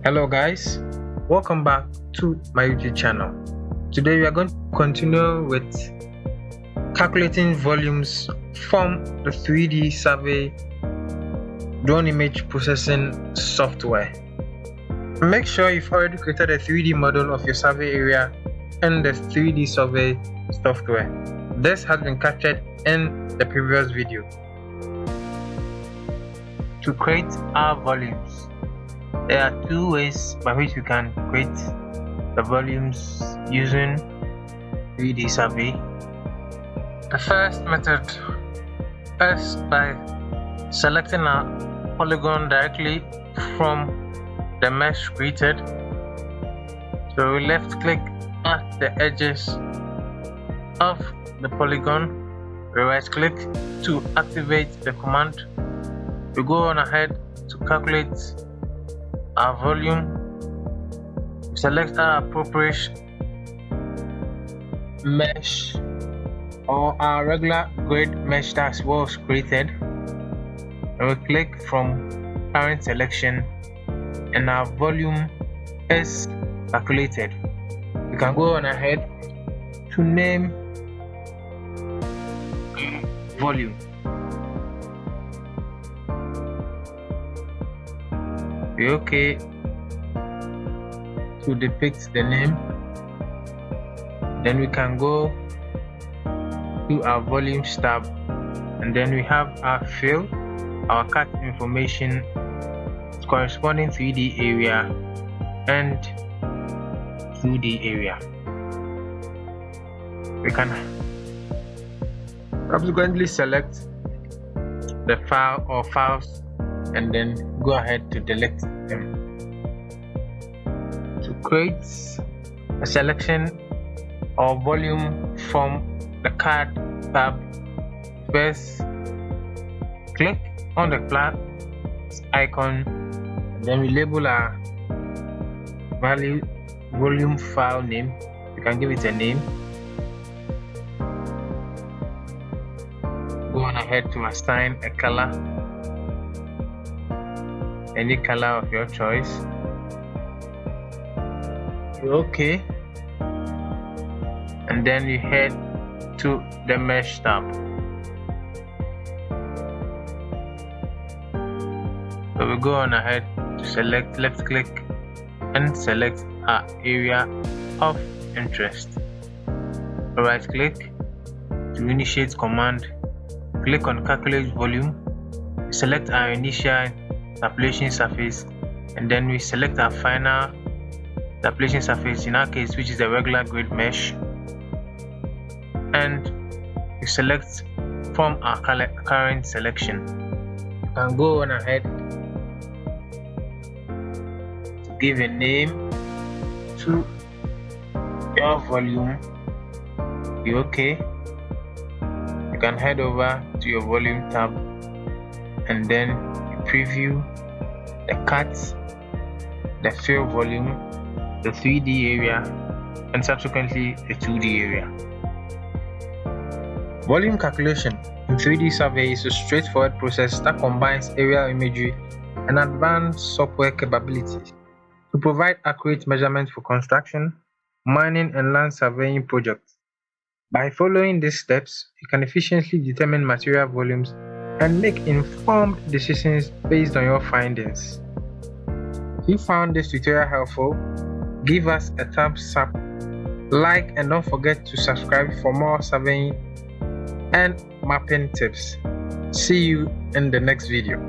Hello guys, welcome back to my YouTube channel. Today we are going to continue with calculating volumes from the 3D survey drone image processing software. Make sure you've already created a 3D model of your survey area in the 3D survey software. This has been captured in the previous video. To create our volumes, there are two ways by which we can create the volumes using 3D survey. The first method is by selecting a polygon directly from the mesh created. So we left click at the edges of the polygon, we right click to activate the command. We go on ahead to calculate our volume, select our appropriate mesh or our regular grid mesh that was created, and we click from current selection and our volume is calculated. We can go on ahead to name volume. Be okay to depict the name. Then we can go to our volumes tab, and then we have our fill, our CAD information, corresponding 3D area and 2D area. We can subsequently select the file or files and then go ahead to delete them. To create a selection or volume from the CAD tab, first click on the plus icon, then we label our volume file name. We can give it a name. Go on ahead to assign a color, any color of your choice. Okay, and then you head to the mesh tab. So we go on ahead to select, left click and select our area of interest. Right click to initiate command, click on calculate volume, select our initial tabulation surface, and then we select our final tabulation surface, in our case which is the regular grid mesh, and we select from our current selection. You can go on ahead to give a name to your volume. Be okay. You can head over to your volume tab and then you preview the cuts, the fill volume, the 3D area, and subsequently the 2D area. Volume calculation in 3D survey is a straightforward process that combines aerial imagery and advanced software capabilities to provide accurate measurements for construction, mining, and land surveying projects. By following these steps, you can efficiently determine material volumes and make informed decisions based on your findings. If you found this tutorial helpful, give us a thumbs up, like, and don't forget to subscribe for more surveying and mapping tips. See you in the next video.